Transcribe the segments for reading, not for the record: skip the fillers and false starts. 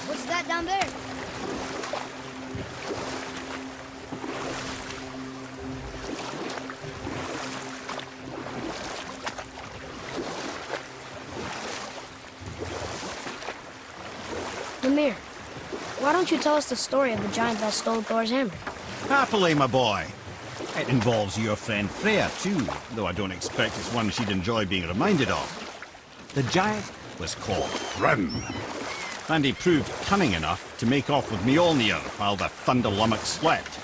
What's that down there? Mimir, why don't you tell us the story of the giant that stole Thor's hammer? Happily, my boy. It involves your friend Freya, too, though I don't expect it's one she'd enjoy being reminded of. The giant was called Thrym, and he proved cunning enough to make off with Mjolnir while the Thunder Lummox slept.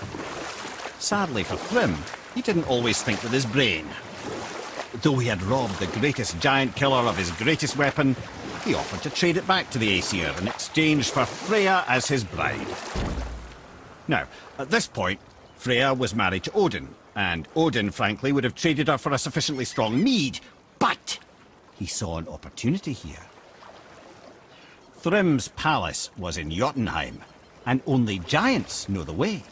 Sadly for Thrym, he didn't always think with his brain. Though he had robbed the greatest giant killer of his greatest weapon, he offered to trade it back to the Aesir in exchange for Freya as his bride. Now, at this point, Freya was married to Odin, and Odin, frankly, would have traded her for a sufficiently strong mead, but he saw an opportunity here. Thrym's palace was in Jotunheim, and only giants know the way.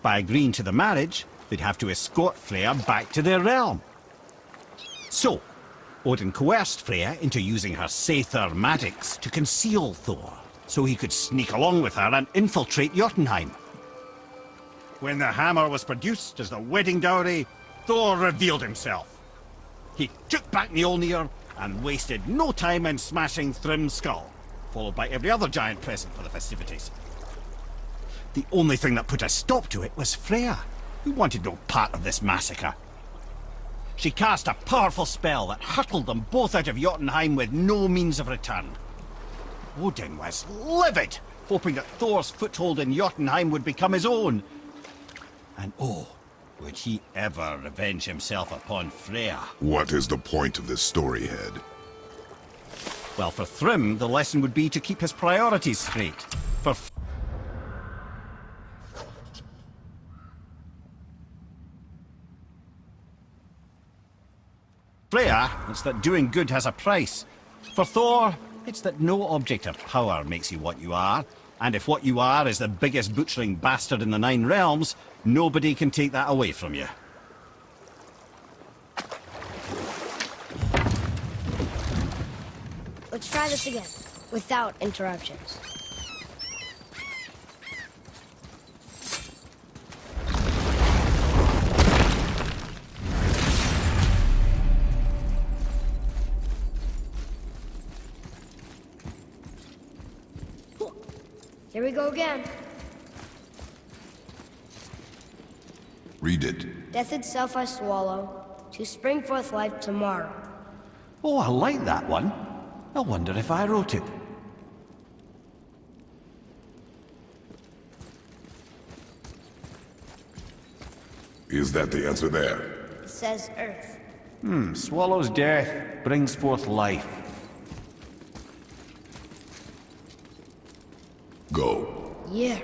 By agreeing to the marriage, they'd have to escort Freya back to their realm. So, Odin coerced Freya into using her Seithar magics to conceal Thor, so he could sneak along with her and infiltrate Jotunheim. When the hammer was produced as the wedding dowry, Thor revealed himself. He took back Mjolnir and wasted no time in smashing Thrym's skull, followed by every other giant present for the festivities. The only thing that put a stop to it was Freya, who wanted no part of this massacre. She cast a powerful spell that hurtled them both out of Jotunheim with no means of return. Odin was livid, hoping that Thor's foothold in Jotunheim would become his own. And oh, would he ever revenge himself upon Freya? What is the point of this story, Head? Well, for Thrym, the lesson would be to keep his priorities straight. For Freya, it's that doing good has a price. For Thor, it's that no object of power makes you what you are. And if what you are is the biggest butchering bastard in the Nine Realms, nobody can take that away from you. Let's try this again, without interruptions. Here we go again. Read it. Death itself I swallow, to spring forth life tomorrow. Oh, I like that one. I wonder if I wrote it. Is that the answer there? It says Earth. Swallows death, brings forth life. Go. Yeah.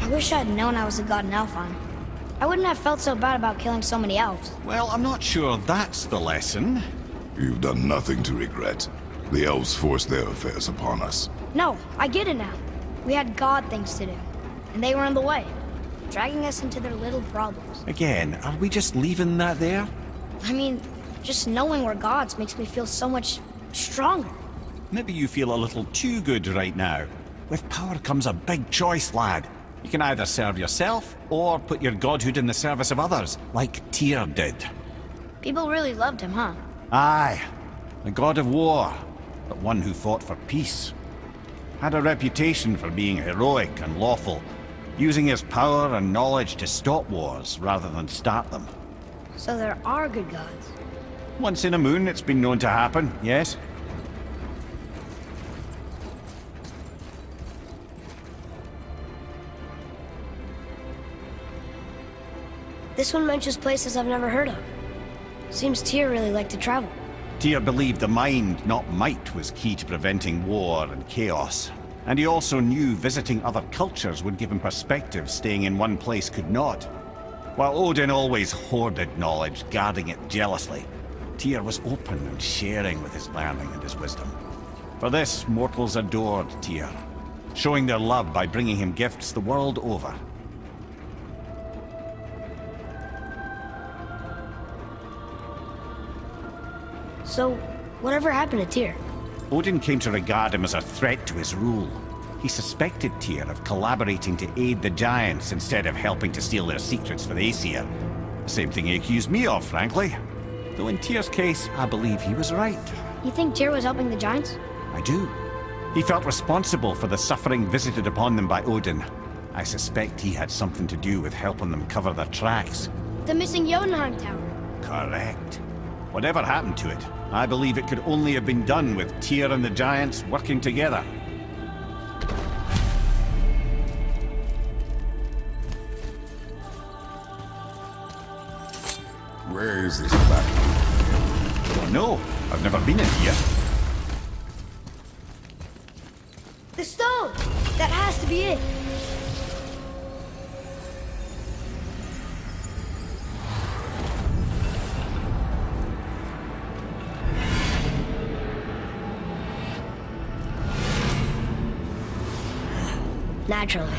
I wish I'd known I was a god in Alfheim. I wouldn't have felt so bad about killing so many elves. Well, I'm not sure that's the lesson. You've done nothing to regret. The elves forced their affairs upon us. No, I get it now. We had god things to do, and they were in the way, dragging us into their little problems. Again, are we just leaving that there? I mean, just knowing we're gods makes me feel so much stronger. Maybe you feel a little too good right now. With power comes a big choice, lad. You can either serve yourself, or put your godhood in the service of others, like Tyr did. People really loved him, huh? Aye, a god of war, but one who fought for peace. Had a reputation for being heroic and lawful, using his power and knowledge to stop wars rather than start them. So there are good gods. Once in a moon, it's been known to happen, yes? This one mentions places I've never heard of. Seems Tyr really liked to travel. Tyr believed the mind, not might, was key to preventing war and chaos. And he also knew visiting other cultures would give him perspective staying in one place could not. While Odin always hoarded knowledge, guarding it jealously, Tyr was open and sharing with his learning and his wisdom. For this, mortals adored Tyr. showing their love by bringing him gifts the world over. So, whatever happened to Tyr? Odin came to regard him as a threat to his rule. He suspected Tyr of collaborating to aid the giants instead of helping to steal their secrets for the Aesir. The same thing he accused me of, frankly. Though in Tyr's case, I believe he was right. You think Tyr was helping the giants? I do. He felt responsible for the suffering visited upon them by Odin. I suspect he had something to do with helping them cover their tracks. The missing Jotunheim Tower. Correct. Whatever happened to it, I believe it could only have been done with Tyr and the giants working together. Where is this back? Oh no, I've never been in here. The stone! That has to be it. Naturally.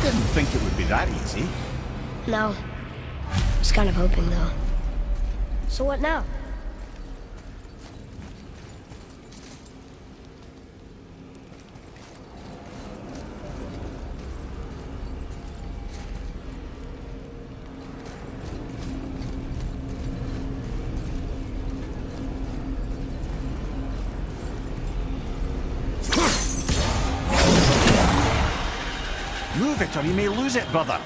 Didn't think it would be that easy. No. Was kind of hoping, though. So what now? Move it or you may lose it, brother.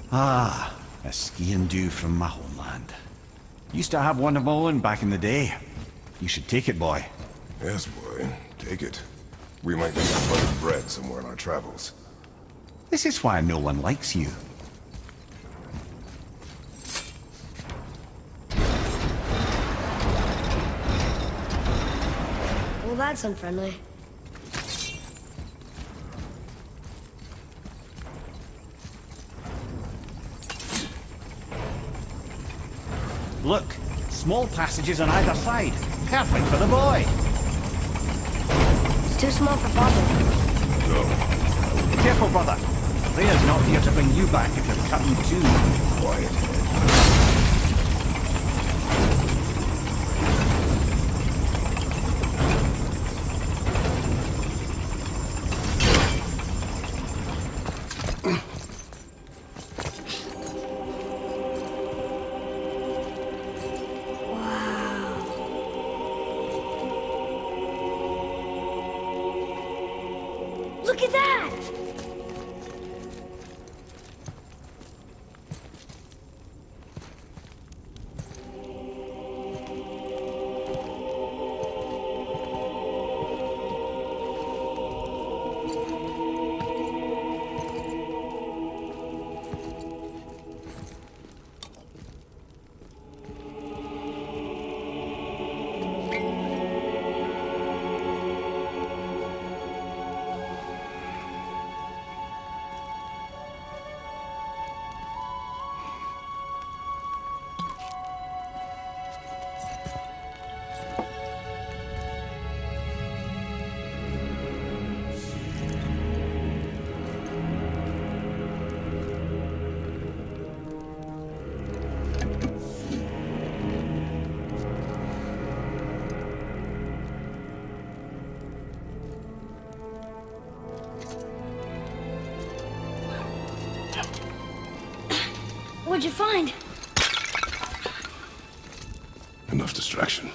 Ah, a skiing dew from my homeland. Used to have one of my own back in the day. You should take it, boy. Yes, boy. Take it. We might need some buttered bread somewhere in our travels. This is why no one likes you. Well, that's unfriendly. Look, small passages on either side. Perfect for the boy. It's too small for father. No. Careful, brother. Freya's not here to bring you back if you're cutting too. Quiet. Look at that! What'd you find? Enough distraction.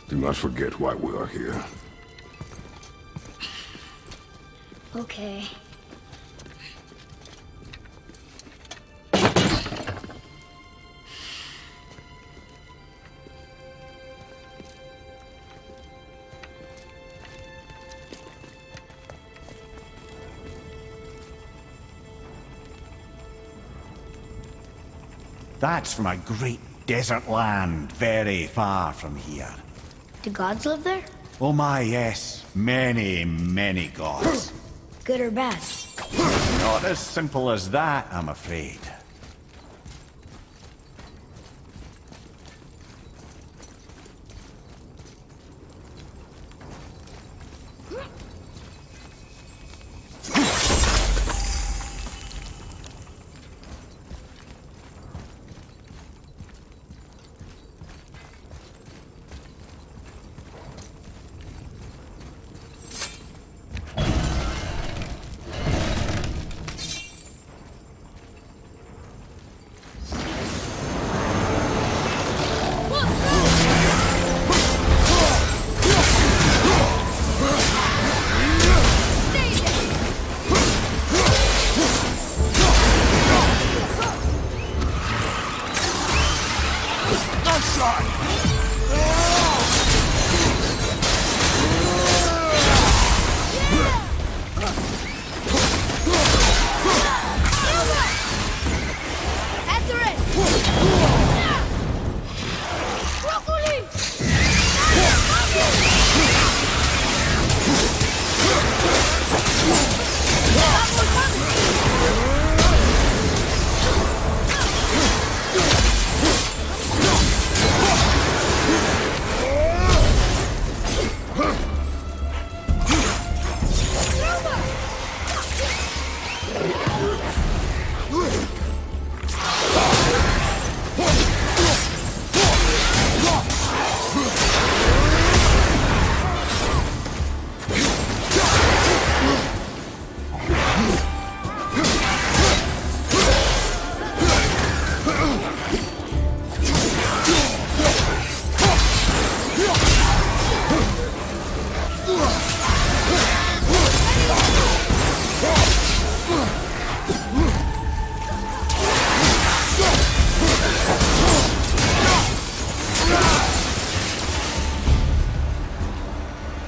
Do not forget why we are here. Okay. That's from a great desert land very far from here. Do gods live there? Oh my, yes. Many, many gods. Good or bad? Not as simple as that, I'm afraid.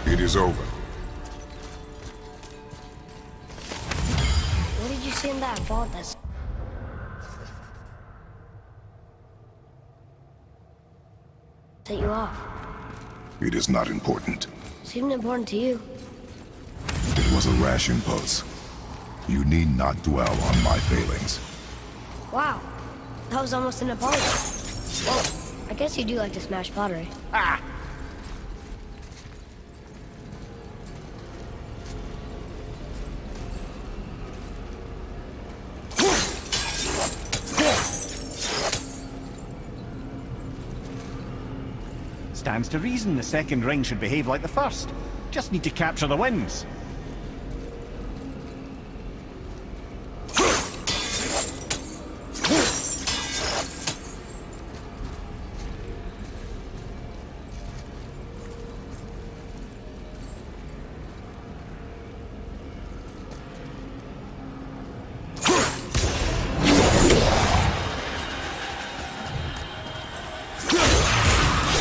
It is over. What did you see in that vault that's... set you off? It is not important. Seemed important to you. It was a rash impulse. You need not dwell on my failings. Wow. That was almost an apology. Well, I guess you do like to smash pottery. Ah! Stands to reason the second ring should behave like the first. Just need to capture the winds.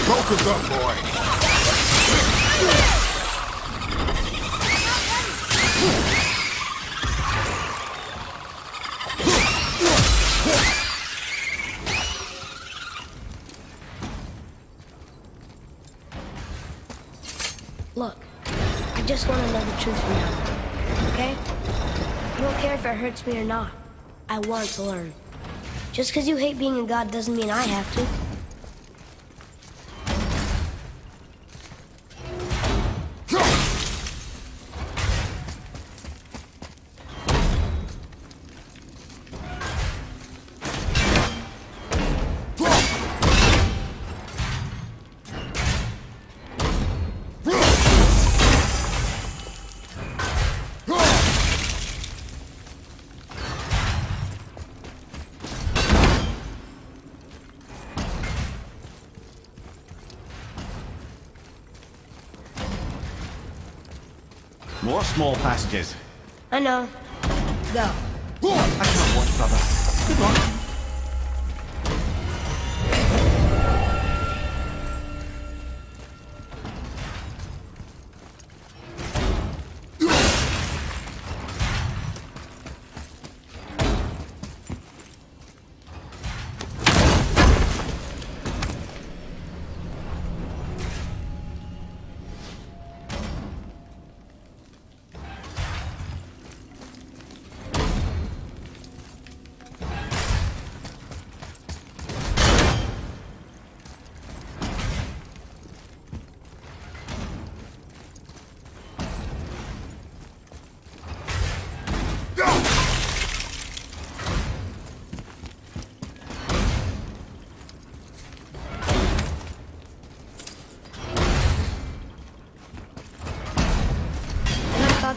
Focus up, boy. Look, I just want to know the truth from now, okay? I don't care if it hurts me or not. I want to learn. Just because you hate being a god doesn't mean I have to. More small passages. I know. Go. I can't watch, brother. Good luck.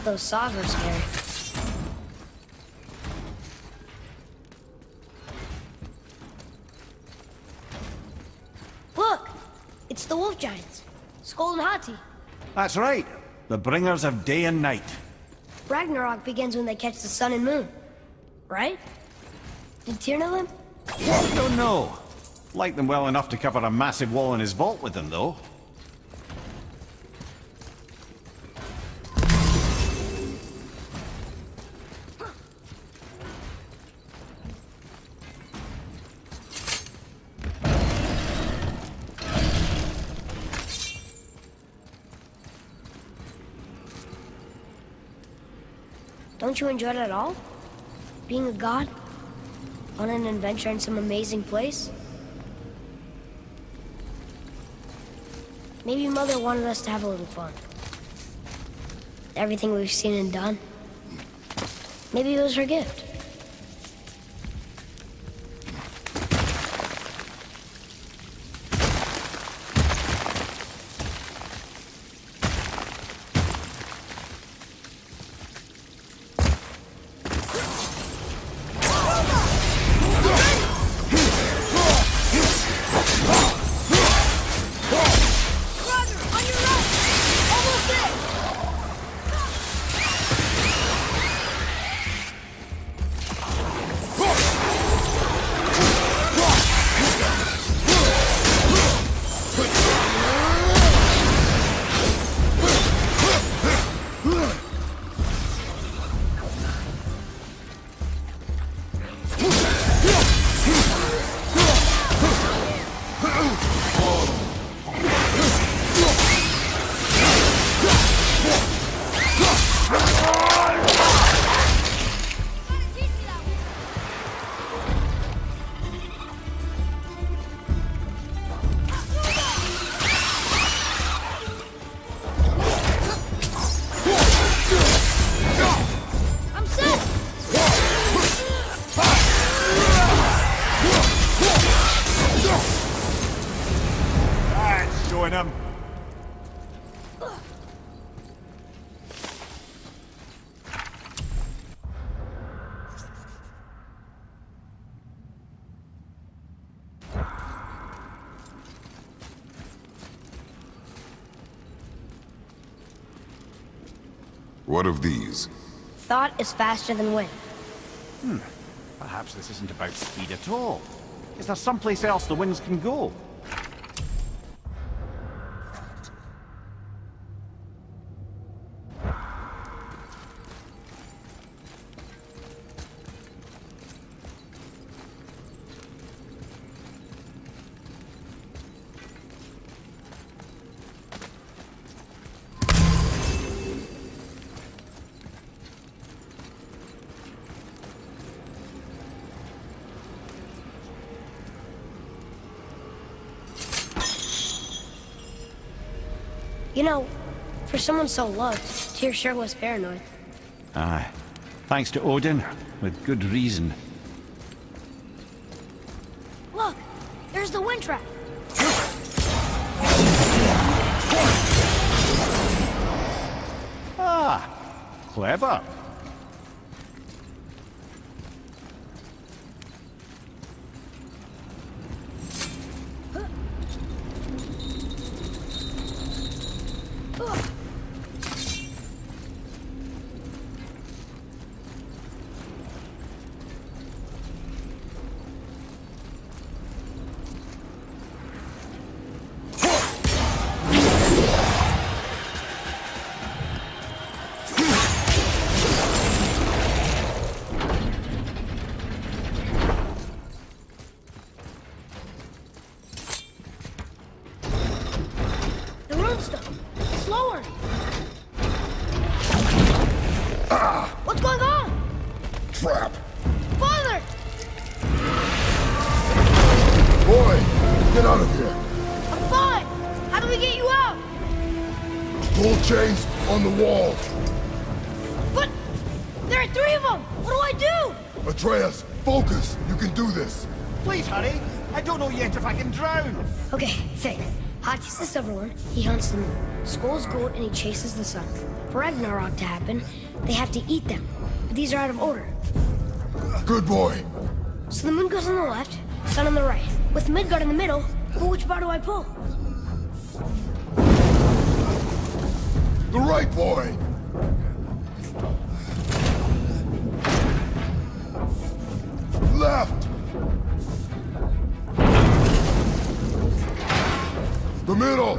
thought those saws were scary. Look! It's the wolf giants. Skull and Hati. That's right. The bringers of day and night. Ragnarok begins when they catch the sun and moon. Right? Did Tyr know them? Don't know. Like them well enough to cover a massive wall in his vault with them, though. Don't you enjoy it at all? Being a god? On an adventure in some amazing place? Maybe Mother wanted us to have a little fun. Everything we've seen and done. Maybe it was her gift. What of these? Thought is faster than wind. Perhaps this isn't about speed at all. Is there someplace else the winds can go? You know, for someone so loved, Tyr sure was paranoid. Aye. Thanks to Odin, with good reason. Look! There's the wind trap! Ah! Clever. Slower! What's going on? Trap! Father! Boy, get out of here! I'm fine! How do we get you out? Pull chains on the wall! But there are 3 of them! What do I do? Atreus, focus! You can do this! Please hurry. I don't know yet if I can drown. Okay, think. Hati's the silver one. He hunts the moon. Skull's gold and he chases the sun. For Ragnarok to happen, they have to eat them. But these are out of order. Good boy. So the moon goes on the left, sun on the right. With Midgard in the middle, but which bar do I pull? The right boy. Left. The middle.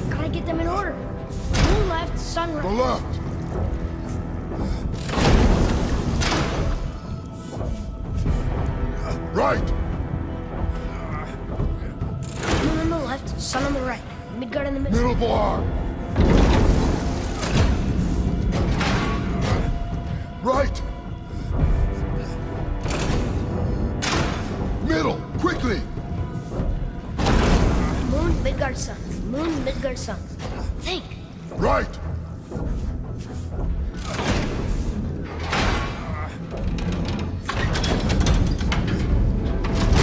Gotta get them in order. Moon left, sun The right. left. Right. Moon on the left, sun on the right. Midgard in the middle. Middle bar. Right. Middle, quickly. Moon, Midgard, sun. Moon, Midgard, sun. Think. Right.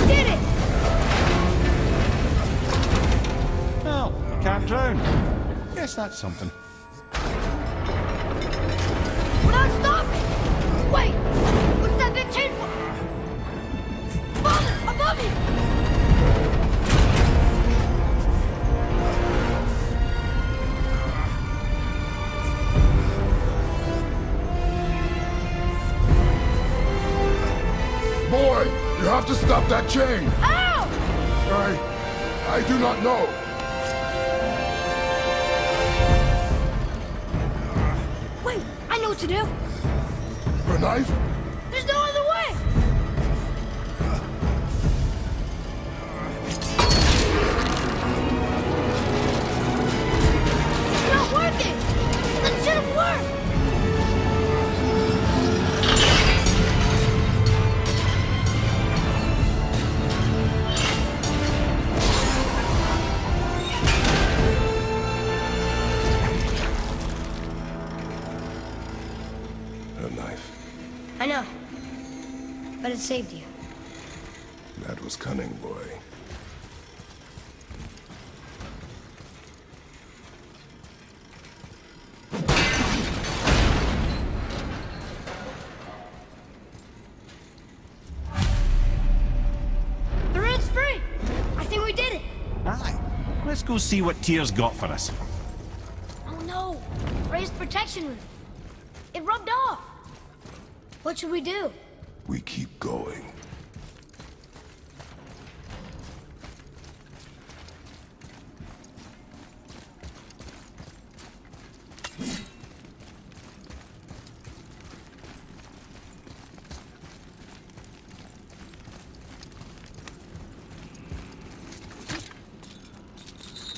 Did it! Well, can't drown. Guess that's something. We're not stopping! Wait! What's that big chain for? Father, above you! Boy, you have to stop that chain. How? I do not know. Wait, I know what to do. A knife? There's no other way! It's not working! That should have worked! A knife. I know. But it saved you. That was cunning, boy. The red's free! I think we did it! Aye. Let's go see what Tyr's got for us. Oh no! Raised protection room. It rubbed off. What should we do? We keep going.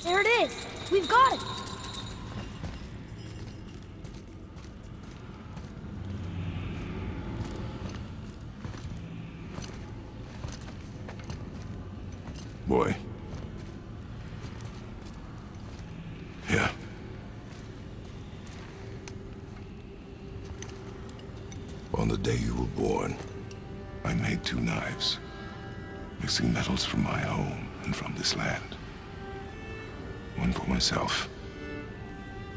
There it is! We've got it! Boy. Yeah. On the day you were born, I made 2 knives, mixing metals from my home and from this land. One for myself,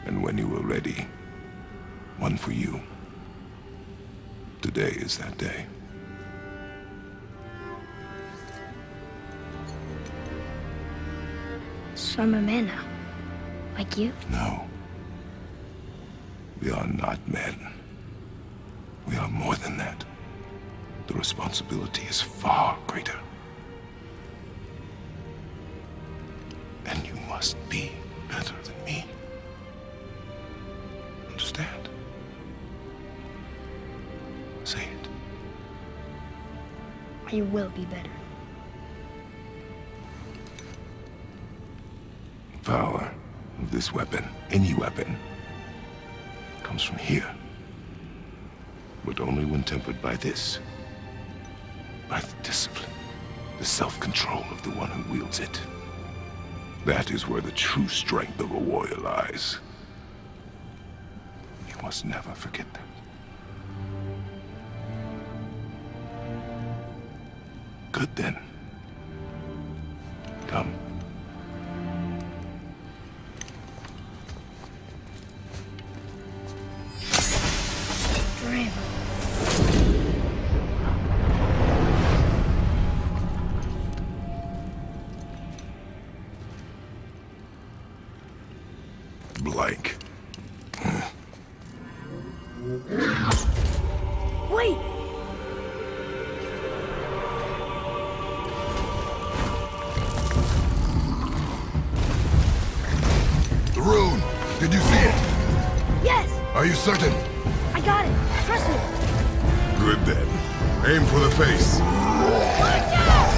and when you were ready, one for you. Today is that day. So I'm a man now. Like you? No. We are not men. We are more than that. The responsibility is far greater. And you must be better than me. Understand? Say it. I will be better. Power of this weapon, any weapon, comes from here. But only when tempered by this. By the discipline, the self-control of the one who wields it. That is where the true strength of a warrior lies. You must never forget that. Good then. Come. Blank. Wait! The rune! Did you see it? Yes! Are you certain? I got it! Trust me! Good then. Aim for the face. Watch out!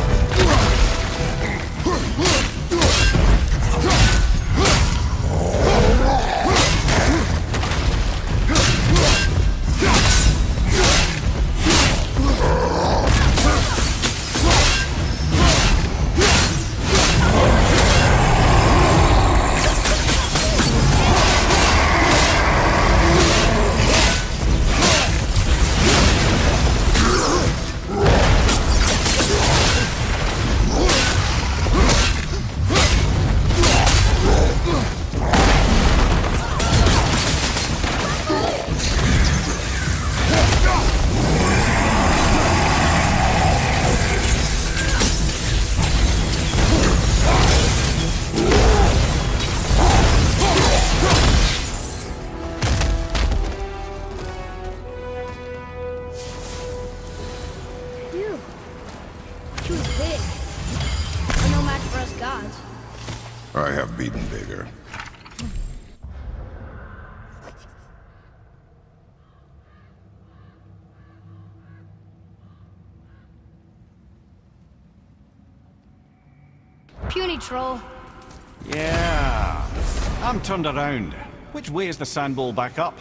Phew. She was big. But no match for us gods. I have beaten bigger. Puny troll. Yeah. I'm turned around. Which way is the sand bowl back up?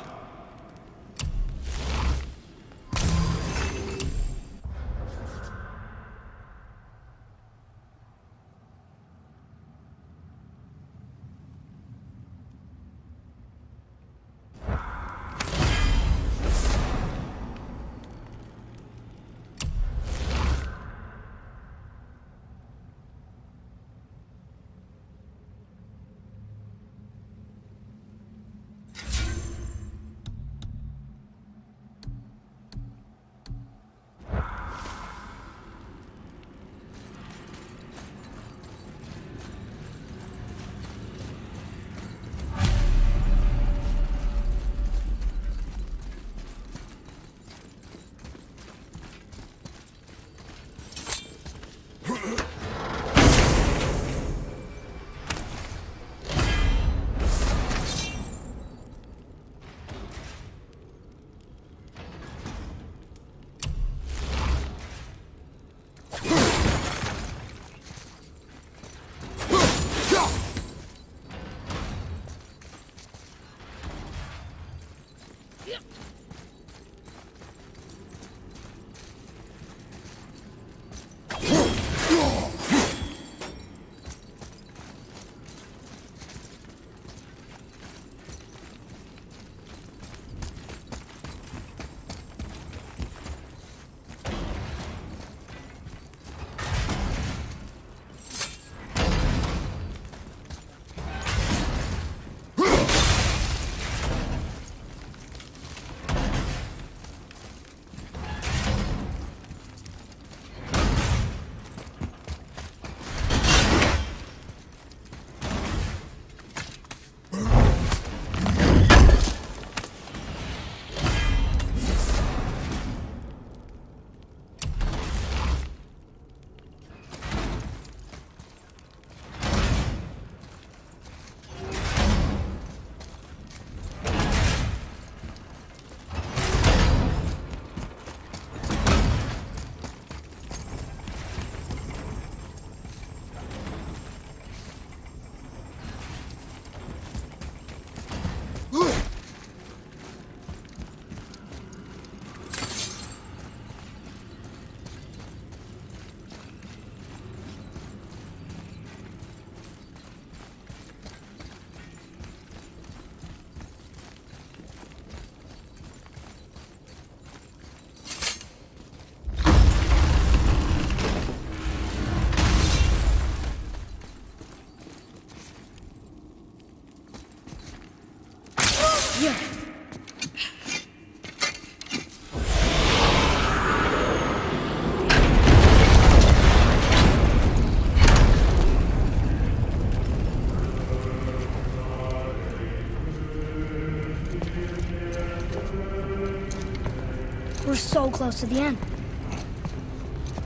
close to the end.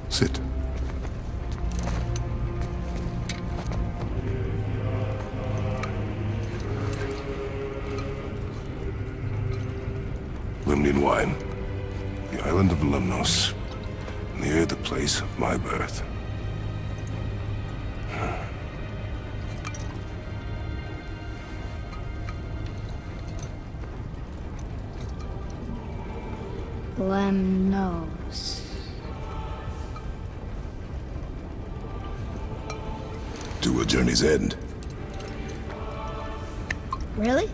Sit. Limnian wine. The island of Lemnos. Near the place of my birth. Lemnos. To a journey's end. Really?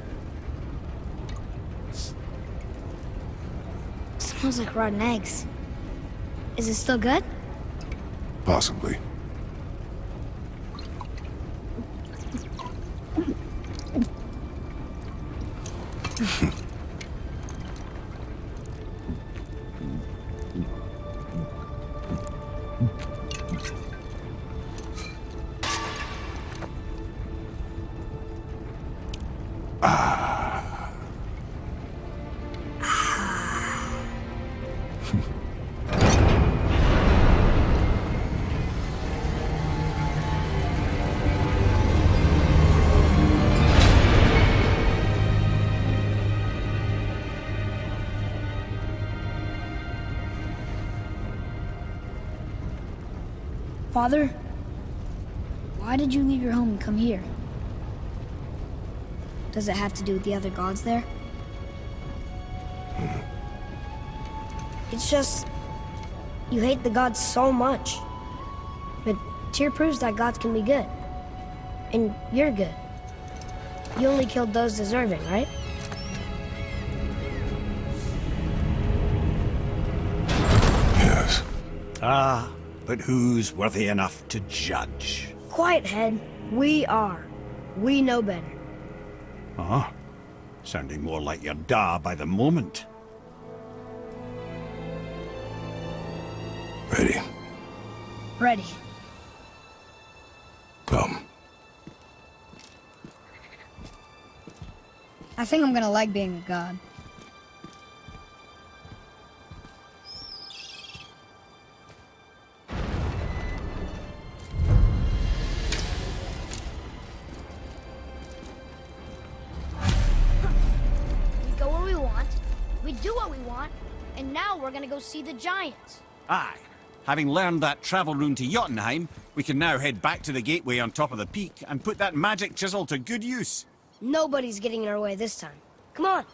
Smells like rotten eggs. Is it still good? Possibly. Father, why did you leave your home and come here? Does it have to do with the other gods there? It's just, you hate the gods so much. But Tyr proves that gods can be good. And you're good. You only killed those deserving, right? Yes. Ah, but who's worthy enough to judge? Quiet, head. We are. We know better. Huh? Sounding more like your da by the moment. Ready. Ready. Come. I think I'm gonna like being a god. We go where we want, we do what we want, and now we're gonna go see the giants. Aye. Having learned that travel rune to Jotunheim, we can now head back to the gateway on top of the peak and put that magic chisel to good use. Nobody's getting in our way this time. Come on.